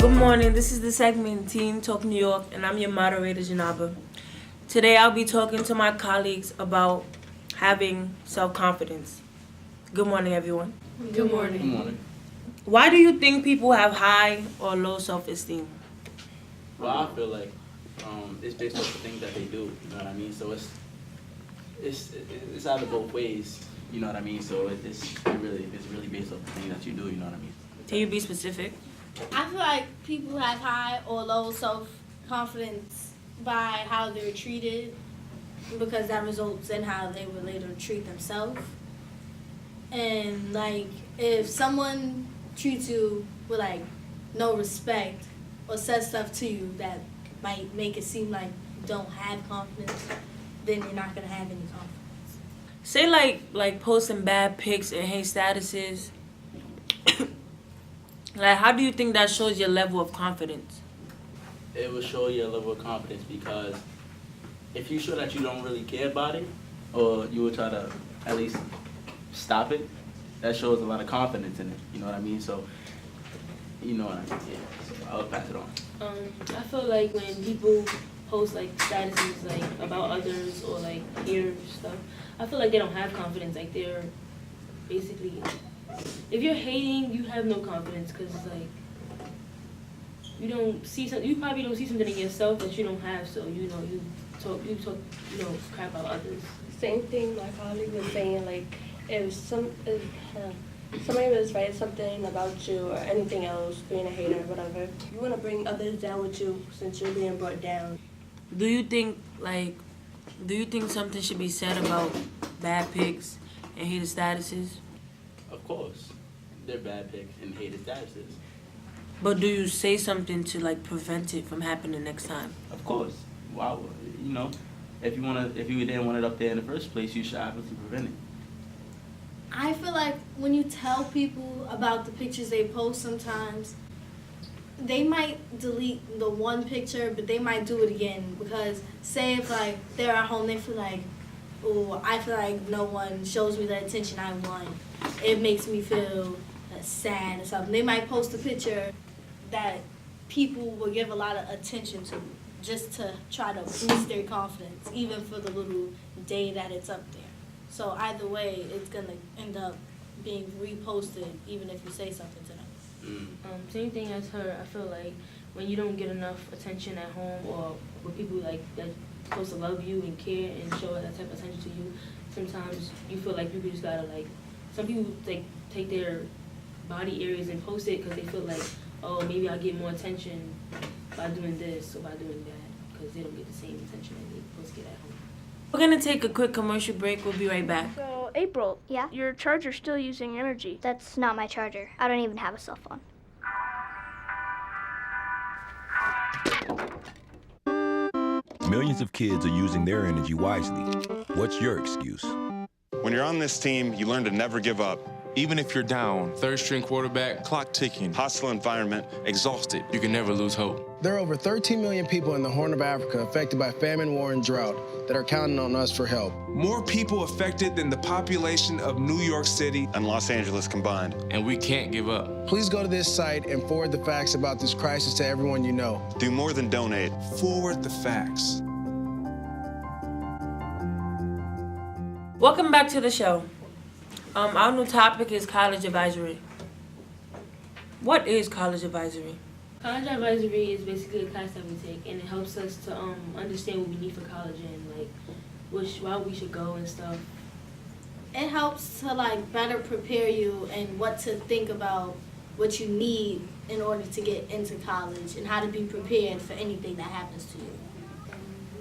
Good morning, this is the segment Teen Talk New York, and I'm your moderator, Janaba. Today I'll be talking to my colleagues about having self-confidence. Good morning, everyone. Good morning. Good morning. Why do you think people have high or low self-esteem? Well, I feel like it's based off the things that they do. You know what I mean? So it's either both ways. You know what I mean? So it's really based off the things that you do. You know what I mean? Can you be specific? I feel like people have high or low self-confidence by how they're treated, because that results in how they would later treat themselves. And like, if someone treats you with like no respect or says stuff to you that might make it seem like you don't have confidence, then you're not gonna have any confidence. Say like posting bad pics and hate statuses. Like, how do you think that shows your level of confidence? It will show you a level of confidence because if you show that you don't really care about it, or you will try to at least stop it, that shows a lot of confidence in it. You know what I mean? So, you know what I mean? Yeah. So I'll pass it on. I feel like when people post like statuses like about others or like hair stuff, I feel like they don't have confidence. Like they're basically, if you're hating, you have no confidence because like you don't see something. You probably don't see something in yourself that you don't have. So you talk crap about others. Same thing my colleague was saying, like if somebody was writing something about you or anything else, being a hater or whatever, you want to bring others down with you since you're being brought down. Do you think something should be said about bad pics and hated statuses? Of course, they're bad pics and hated statuses. But do you say something to like prevent it from happening next time? Of course. Wow. You know, if you didn't want it up there in the first place, you should obviously prevent it. I feel like when you tell people about the pictures they post, sometimes they might delete the one picture, but they might do it again because say if like they're at home, they feel like, oh, I feel like no one shows me the attention I want. It makes me feel sad or something. They might post a picture that people will give a lot of attention to just to try to boost their confidence, even for the little day that it's up there. So either way, it's gonna end up being reposted, even if you say something to them. Same thing as her. I feel like when you don't get enough attention at home or with people like that supposed to love you and care and show that type of attention to you, sometimes you feel like you just gotta like. Some people like take their body areas and post it because they feel like, oh, maybe I'll get more attention by doing this or by doing that because they don't get the same attention that they're supposed to get at home. We're gonna take a quick commercial break. We'll be right back. So, April, Yeah? your charger's still using energy. That's not my charger. I don't even have a cell phone. Millions of kids are using their energy wisely. What's your excuse? When you're on this team, you learn to never give up. Even if you're down, third-string quarterback, clock ticking, Hostile environment, exhausted, you can never lose hope. There are over 13 million people in the Horn of Africa affected by famine, war, and drought that are counting on us for help. More people affected than the population of New York City and Los Angeles combined. And we can't give up. Please go to this site and forward the facts about this crisis to everyone you know. Do more than donate. Forward the facts. Welcome back to the show. Our new topic is college advisory. What is college advisory? College advisory is basically a class that we take, and it helps us to understand what we need for college and like which route we should go and stuff. It helps to like better prepare you and what to think about what you need in order to get into college and how to be prepared for anything that happens to you.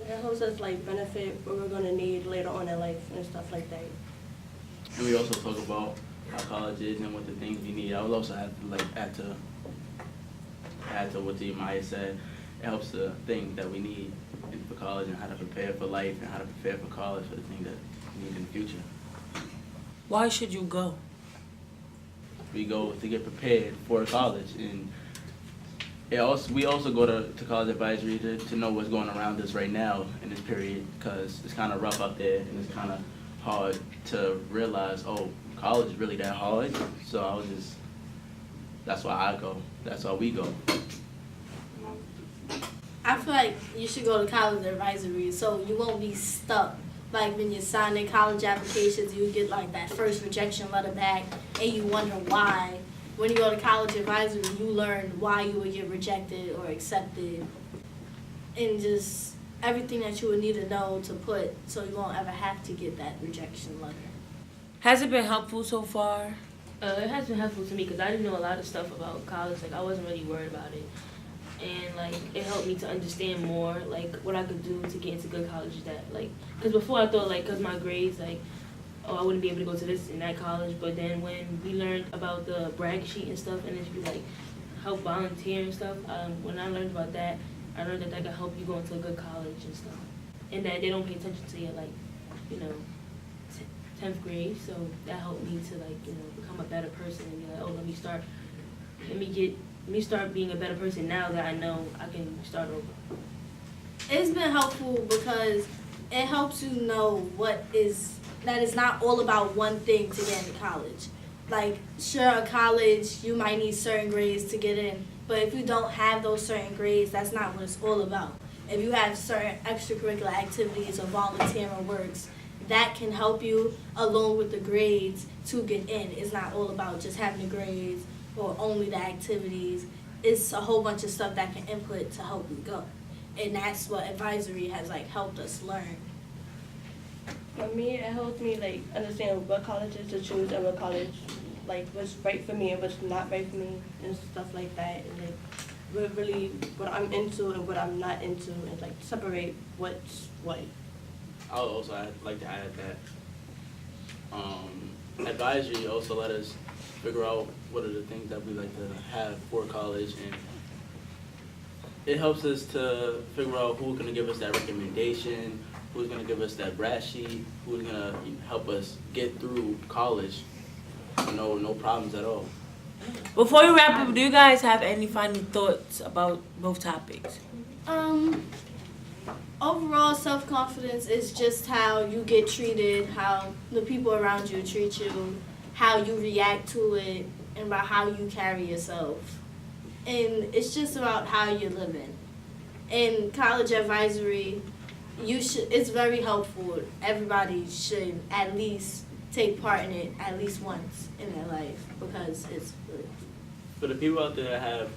It helps us like benefit what we're gonna need later on in life and stuff like that. And we also talk about how college is and what the things we need. I would also have to add to what Maya said. It helps the things that we need for college and how to prepare for life and how to prepare for college for the things that we need in the future. Why should you go? We go to get prepared for college, and we also go to college advisory to know what's going around us right now in this period, because it's kind of rough out there and it's kind of hard to realize, oh, college is really that hard. So that's why I go. That's why we go. I feel like you should go to college advisory so you won't be stuck. Like when you're signing college applications, you get like that first rejection letter back and you wonder why. When you go to college advisory, you learn why you would get rejected or accepted and just everything that you would need to know to put so you won't ever have to get that rejection letter. Has it been helpful so far? It has been helpful to me because I didn't know a lot of stuff about college. Like, I wasn't really worried about it. And, like, it helped me to understand more, like, what I could do to get into good colleges that, like, because before I thought, like, because my grades, like, oh, I wouldn't be able to go to this and that college. But then when we learned about the brag sheet and stuff, and if you, like, help volunteer and stuff, when I learned about that, I learned that could help you go into a good college and stuff. And that they don't pay attention to your, like, 10th grade. So that helped me to, like, become a better person and be like, oh, let me start being a better person now that I know I can start over. It's been helpful because it helps you know that it's not all about one thing to get into college. Like, sure, a college, you might need certain grades to get in, but if you don't have those certain grades, that's not what it's all about. If you have certain extracurricular activities or volunteering works, that can help you along with the grades to get in. It's not all about just having the grades or only the activities. It's a whole bunch of stuff that can input to help you go. And that's what advisory has helped us learn. For me, it helped me understand what colleges to choose and what college what's right for me and what's not right for me and stuff like that. And really what I'm into and what I'm not into and separate what's what. I'd like to add that advisory also let us figure out what are the things that we like to have for college, and it helps us to figure out who's going to give us that recommendation, who's going to give us that brag sheet, who's going to help us get through college. No problems at all. Before we wrap up, do you guys have any final thoughts about both topics? Overall, self-confidence is just how you get treated, how the people around you treat you, how you react to it, and about how you carry yourself. And it's just about how you're living. In college advisory, it's very helpful. Everybody should at least take part in it at least once in their life because it's good. For the people out there that have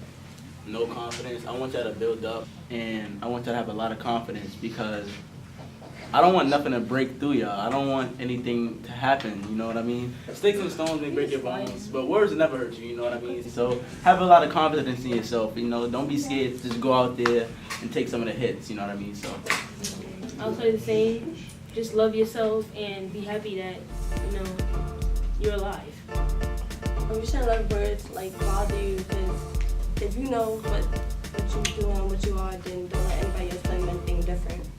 no confidence, I want y'all to build up, and I want y'all to have a lot of confidence because I don't want nothing to break through y'all. I don't want anything to happen, you know what I mean? Sticks and stones may break your bones, but words never hurt you, you know what I mean? So have a lot of confidence in yourself, don't be scared to just go out there and take some of the hits, you know what I mean? So I'll say the same. Just love yourself and be happy that, you're alive. You shouldn't let words bother you because if you know what you do and what you are, then don't let anybody else tell you anything different.